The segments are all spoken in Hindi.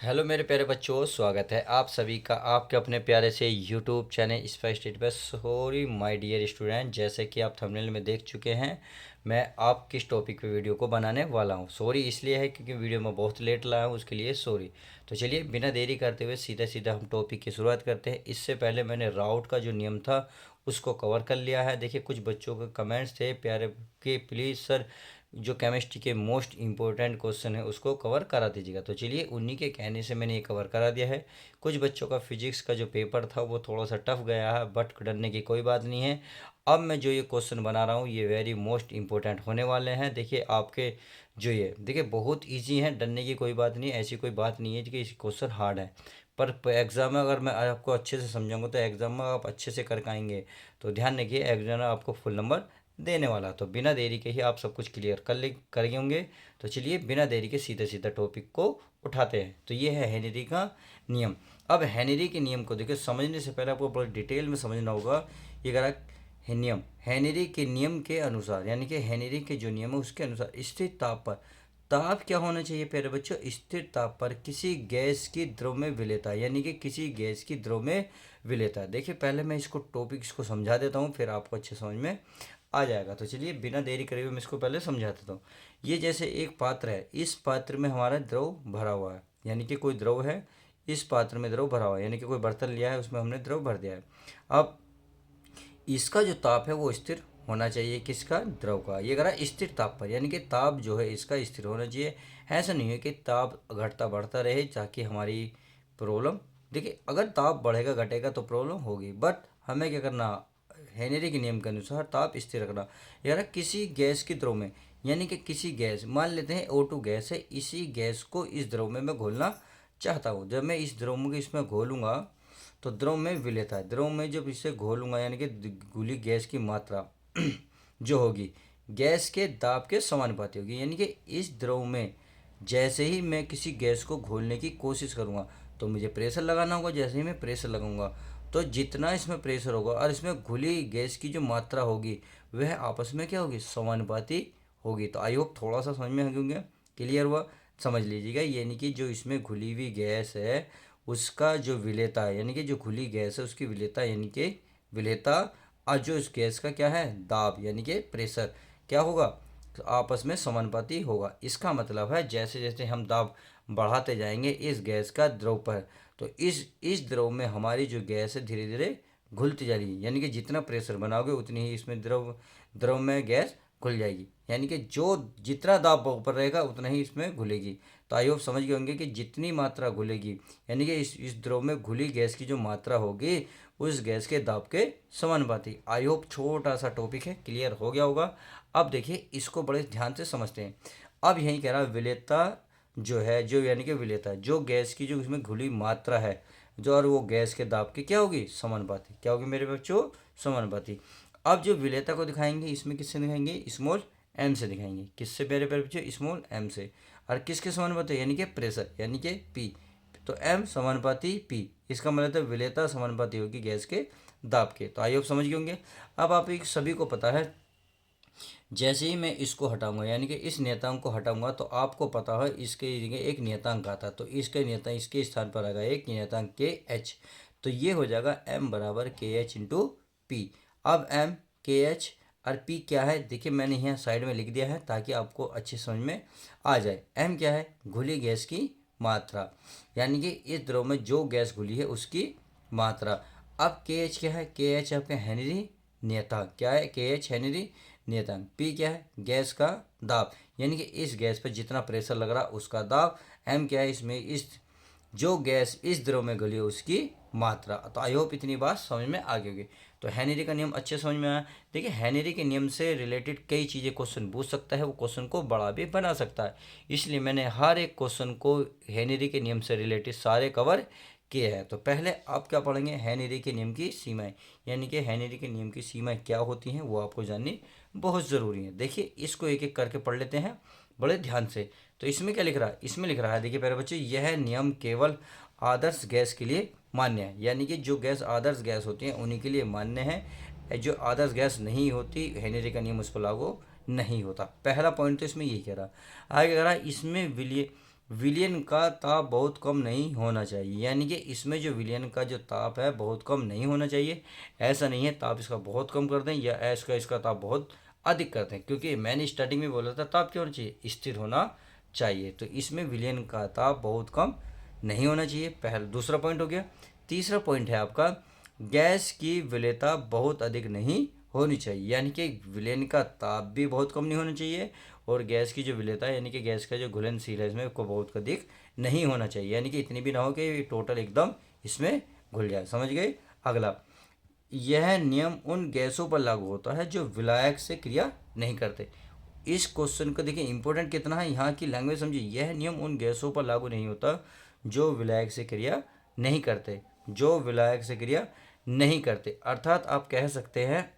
हेलो मेरे प्यारे बच्चों, स्वागत है आप सभी का आपके अपने प्यारे से यूट्यूब चैनल स्पाइस स्टेट पे। सॉरी माय डियर स्टूडेंट, जैसे कि आप थंबनेल में देख चुके हैं, मैं आप किस टॉपिक पे वीडियो को बनाने वाला हूँ। सॉरी इसलिए है क्योंकि वीडियो में बहुत लेट लाया हूँ, उसके लिए सॉरी। तो चलिए बिना देरी करते हुए सीधा सीधा हम टॉपिक की शुरुआत करते हैं। इससे पहले मैंने राउट का जो नियम था उसको कवर कर लिया है। देखिए कुछ बच्चों के कमेंट्स थे प्यारे कि प्लीज़ सर जो केमिस्ट्री के मोस्ट इंपॉर्टेंट क्वेश्चन है उसको कवर करा दीजिएगा। तो चलिए उन्हीं के कहने से मैंने ये कवर करा दिया है। कुछ बच्चों का फिजिक्स का जो पेपर था वो थोड़ा सा टफ गया है, बट डरने की कोई बात नहीं है। अब मैं जो ये क्वेश्चन बना रहा हूँ ये वेरी मोस्ट इंपॉर्टेंट होने वाले हैं। देखिए आपके जो ये देखिए बहुत ईजी है, डरने की कोई बात नहीं, ऐसी कोई बात नहीं है कि क्वेश्चन हार्ड है। पर एग्ज़ाम में अगर मैं आपको अच्छे से समझाऊंगा तो एग्ज़ाम में आप अच्छे से कर पाएंगे। तो ध्यान रखिए एग्जाम में आपको फुल नंबर देने वाला। तो बिना देरी के ही आप सब कुछ क्लियर कर होंगे। तो चलिए बिना देरी के सीधे सीधा टॉपिक को उठाते हैं। तो ये है हेनरी का नियम। अब हेनरी के नियम को देखिए, समझने से पहले आपको बड़ा डिटेल में समझना होगा। ये करा नियम हेनरी के नियम के अनुसार, यानी कि हेनरी के जो नियम है उसके अनुसार स्थिर ताप पर ताप क्या होना चाहिए प्यारे बच्चों? स्थिर ताप पर किसी गैस की द्रव में विलेयता, यानी कि किसी गैस की द्रव में विलेयता। देखिए पहले मैं इसको टॉपिक इसको समझा देता हूँ, फिर आपको अच्छे समझ में आ जाएगा। तो चलिए बिना देरी करे हुए मैं इसको पहले समझा देता हूँ। ये जैसे एक पात्र है, इस पात्र में हमारा द्रव भरा हुआ है, यानी कि कोई द्रव है, इस पात्र में द्रव भरा हुआ है, यानी कि कोई बर्तन लिया है उसमें हमने द्रव भर दिया है। अब इसका जो ताप है वो स्थिर होना चाहिए, किसका? द्रव का। ये करा स्थिर ताप पर, यानी कि ताप जो है इसका स्थिर होना चाहिए। ऐसा नहीं है कि ताप घटता बढ़ता रहे ताकि हमारी प्रॉब्लम। देखिए अगर ताप बढ़ेगा घटेगा तो प्रॉब्लम होगी, बट हमें क्या करना? हेनरी के नियम के अनुसार ताप स्थिर रखना। यार किसी गैस की द्रव में, यानी कि किसी गैस, मान लेते हैं O2 गैस है, इसी गैस को इस द्रव में मैं घोलना चाहता हूँ। जब मैं इस द्रव में इसमें घोलूंगा तो द्रव में विलेयता है। द्रव में जब इसे घोलूंगा यानी कि घुली गैस की मात्रा जो होगी गैस के दाब के समानुपाती होगी। यानी कि इस द्रव में जैसे ही मैं किसी गैस को घोलने की कोशिश करूँगा तो मुझे प्रेशर लगाना होगा। जैसे ही मैं प्रेशर लगाऊंगा तो जितना इसमें प्रेशर होगा और इसमें घुली गैस की जो मात्रा होगी वह आपस में क्या होगी? समानुपाती होगी। तो आई होप थोड़ा सा समझ में आ गया, क्लियर हुआ? समझ लीजिएगा, यानी कि जो इसमें घुली हुई गैस है उसका जो विलेयता है, यानी कि जो खुली गैस है उसकी विलेयता, यानी कि विलेयता, और जो इस गैस का क्या है? दाब, यानी कि प्रेशर, क्या होगा? तो आपस में समानुपाती होगा। इसका मतलब है जैसे जैसे हम दाब बढ़ाते जाएंगे इस गैस का द्रव पर, तो इस द्रव में हमारी जो गैस है धीरे धीरे घुलती जा रही है। यानी कि जितना प्रेशर बनाओगे उतनी ही इसमें द्रव द्रव में गैस घुल जाएगी। यानी कि जो जितना दाब ऊपर रहेगा उतना ही इसमें घुलेगी। तो आई होप समझ गए होंगे कि जितनी मात्रा घुलेगी, यानी कि इस द्रव में घुली गैस की जो मात्रा होगी उस गैस के दाब के समानुपाती। आई होप छोटा सा टॉपिक है, क्लियर हो गया होगा। अब देखिए इसको बड़े ध्यान से समझते हैं। अब यही कह रहा है विलेयता जो है, जो यानी कि विलेयता जो गैस की जो इसमें घुली मात्रा है जो, और वो गैस के दाब की क्या होगी? समानुपाती। क्या होगी मेरे बच्चों? समानुपाती। अब जो विलेयता को दिखाएंगे इसमें किससे दिखाएंगे? स्मॉल एम से दिखाएंगे। किससे मेरे प्यारे बच्चों? स्मॉल एम से। और किसके समानुपाती? यानी कि प्रेशर, यानी कि पी। तो एम समानुपाती पी, इसका मतलब है विलेयता समानुपाती होगी गैस के दाब के। तो आई होप समझ गए होंगे। अब आप एक सभी को पता है जैसे ही मैं इसको हटाऊंगा यानी कि इस नियतांक को हटाऊंगा तो आपको पता है इसके जगह एक नियतांक आता है, तो इसके नियतांक इसके स्थान पर आएगा एक नियतांक के एच। तो ये हो जाएगा m बराबर के एच इंटू पी। अब m के एच और p क्या है? देखिए मैंने यहाँ साइड में लिख दिया है ताकि आपको अच्छी समझ में आ जाए। m क्या है? घुली गैस की मात्रा, यानी कि इस द्रव में जो गैस घुली है उसकी मात्रा। अब के एच क्या है? के एच आपका हेनरी नियतांक, क्या है? के एच हेनरी नियतांक। पी क्या है? गैस का दाब, यानी कि इस गैस पर जितना प्रेशर लग रहा उसका दाब। एम क्या है? इसमें इस जो गैस इस द्रव में घुली है उसकी मात्रा। तो आई होप इतनी बात समझ में आ गई होगी। तो हेनरी का नियम अच्छे समझ में आया। देखिए हेनरी के नियम से रिलेटेड कई चीज़ें क्वेश्चन पूछ सकता है, वो क्वेश्चन को बड़ा भी बना सकता है। इसलिए मैंने हर एक क्वेश्चन को हेनरी के नियम से रिलेटेड सारे कवर किए हैं। तो पहले आप क्या पढ़ेंगे? हेनरी के नियम की सीमाएं, यानी कि हेनरी के नियम की सीमाएं क्या होती हैं वो आपको जाननी बहुत ज़रूरी है। देखिए इसको एक एक करके पढ़ लेते हैं बड़े ध्यान से। तो इसमें क्या लिख रहा है? इसमें लिख रहा है देखिए प्यारे बच्चों, यह नियम केवल आदर्श गैस के लिए मान्य है, यानी कि जो गैस आदर्श गैस होती हैं उन्हीं के लिए मान्य है। जो आदर्श गैस नहीं होती हेनरी का नियम उस पर लागू नहीं होता। पहला पॉइंट तो इसमें यही कह रहा है। आगे कह रहा है इसमें विलयन का ताप बहुत कम नहीं होना चाहिए, यानी कि इसमें जो विलयन का जो ताप है बहुत कम नहीं होना चाहिए। ऐसा नहीं है ताप इसका बहुत कम कर दें या इसका ताप बहुत अधिक कर दें, क्योंकि मैंने स्टार्टिंग में बोला था ताप क्या होना चाहिए, स्थिर होना चाहिए। तो इसमें विलयन का ताप बहुत कम नहीं होना चाहिए, पहला दूसरा पॉइंट हो गया। तीसरा पॉइंट है आपका, गैस की विलेयता बहुत अधिक नहीं होनी चाहिए, यानी कि विलयन का ताप भी बहुत कम नहीं होना चाहिए और गैस की जो विलेयता है यानी कि गैस का जो घुलनशील है इसमें को बहुत अधिक नहीं होना चाहिए, यानी कि इतनी भी ना हो कि टोटल एकदम इसमें घुल जाए। समझ गए। अगला, यह नियम उन गैसों पर लागू होता है जो विलायक से क्रिया नहीं करते। इस क्वेश्चन को देखिए इंपॉर्टेंट कितना है, यहाँ की लैंग्वेज समझिए। यह नियम उन गैसों पर लागू नहीं होता जो विलायक से क्रिया नहीं करते, जो विलायक से क्रिया नहीं करते। अर्थात आप कह सकते हैं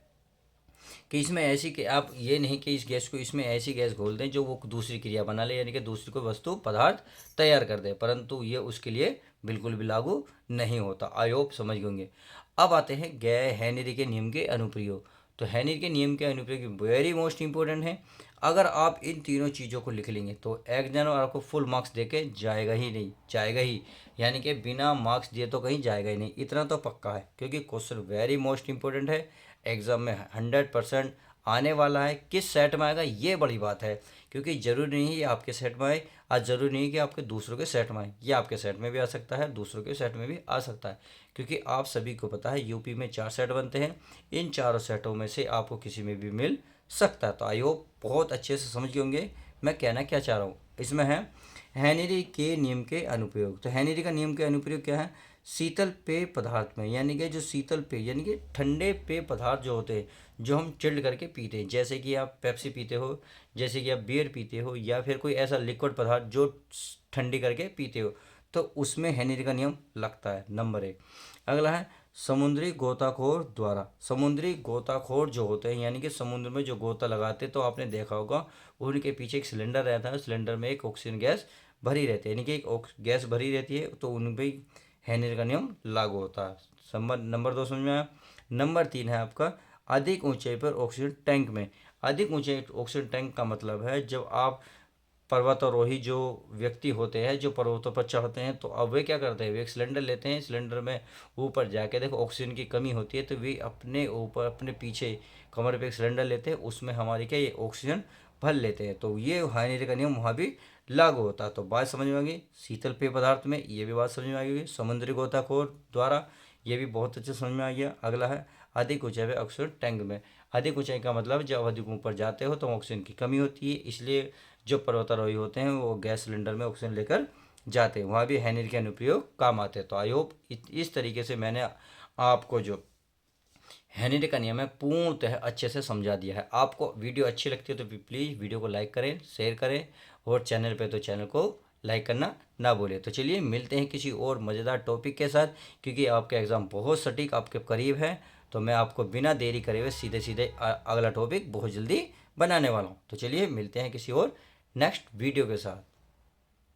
कि इसमें ऐसी कि आप ये नहीं कि इस गैस को इसमें ऐसी गैस घोल दें जो वो दूसरी क्रिया बना ले, यानी कि दूसरी कोई वस्तु पदार्थ तैयार कर दे, परंतु ये उसके लिए बिल्कुल भी लागू नहीं होता। आई होप समझ गए होंगे। अब आते हैं हेनरी के नियम के अनुप्रयोग। तो हेनरी के नियम के अनुप्रयोग वेरी मोस्ट इंपॉर्टेंट है। अगर आप इन तीनों चीज़ों को लिख लेंगे तो एग्जाम और आपको फुल मार्क्स दे के जाएगा ही नहीं, जाएगा ही, यानी कि बिना मार्क्स दिए तो कहीं जाएगा ही नहीं, इतना तो पक्का है, क्योंकि क्वेश्चन वेरी मोस्ट इंपॉर्टेंट है। एग्ज़ाम में 100% आने वाला है। किस सेट में आएगा ये बड़ी बात है, क्योंकि ज़रूरी नहीं है ये आपके सेट में आए, आज ज़रूरी नहीं है कि आपके दूसरों के सेट में आए। ये आपके सेट में भी आ सकता है, दूसरों के सेट में भी आ सकता है, क्योंकि आप सभी को पता है यूपी में 4 सेट बनते हैं, इन चारों सेटों में से आपको किसी में भी मिल सकता है। तो आई होप बहुत अच्छे से समझ गए होंगे मैं कहना क्या चाह रहा हूँ। इसमें है हेनरी के नियम के अनुप्रयोग। तो हेनरी का नियम के अनुप्रयोग क्या है, शीतल पेय पदार्थ में, यानी कि जो शीतल पेय यानी कि ठंडे पेय पदार्थ जो होते हैं जो हम चिल्ड करके पीते हैं, जैसे कि आप पेप्सी पीते हो, जैसे कि आप बियर पीते हो, या फिर कोई ऐसा लिक्विड पदार्थ जो ठंडी करके पीते हो, तो उसमें हेनरी का नियम लगता है, नंबर 1। अगला है समुद्री गोताखोर द्वारा। समुद्री गोताखोर जो होते हैं यानी कि समुद्र में जो गोता लगाते हैं, तो आपने देखा होगा उनके पीछे एक सिलेंडर रहता है, सिलेंडर में एक ऑक्सीजन गैस भरी रहती है, यानी कि एक गैस भरी रहती है, तो उन पर हेनरी का नियम लागू होता है। नंबर 2 समझ में आया। नंबर 3 है आपका अधिक ऊंचाई पर ऑक्सीजन टैंक में। अधिक ऊंचाई ऑक्सीजन टैंक का मतलब है जब आप पर्वतारोही जो व्यक्ति होते हैं जो पर्वतों पर चढ़ते हैं, तो अब वे क्या करते हैं, वे एक सिलेंडर लेते हैं, सिलेंडर में ऊपर जाके देखो ऑक्सीजन की कमी होती है, तो वे अपने ऊपर अपने पीछे कमर पे एक सिलेंडर लेते हैं, उसमें हमारी क्या ये ऑक्सीजन भर लेते हैं, तो ये हेनरी का नियम वहाँ भी लागू होता है। तो बात समझ में आ गई। शीतल पेय पदार्थ में ये भी बात समझ में आ गई। समुद्री गोताखोर द्वारा ये भी बहुत अच्छे समझ में आ गया। अगला है अधिक ऊंचाई पे ऑक्सीजन टैंक में। अधिक ऊंचाई का मतलब जब अधिक ऊपर जाते हो तो ऑक्सीजन की कमी होती है, इसलिए जो पर्वतारोही होते हैं वो गैस सिलेंडर में ऑक्सीजन लेकर जाते हैं, वहाँ भी हेनरी के अनुप्रयोग काम आते हैं। तो आई होप इस तरीके से मैंने आपको जो हेनरी का नियम है पूर्णतः अच्छे से समझा दिया है। आपको वीडियो अच्छी लगती है तो प्लीज़ वीडियो को लाइक करें, शेयर करें, और चैनल पे तो चैनल को लाइक करना ना भूलें। तो चलिए मिलते हैं किसी और मज़ेदार टॉपिक के साथ, क्योंकि आपका एग्ज़ाम बहुत सटीक आपके करीब है, तो मैं आपको बिना देरी करे हुए सीधे सीधे अगला टॉपिक बहुत जल्दी बनाने वाला हूँ। तो चलिए मिलते हैं किसी और नेक्स्ट वीडियो के साथ।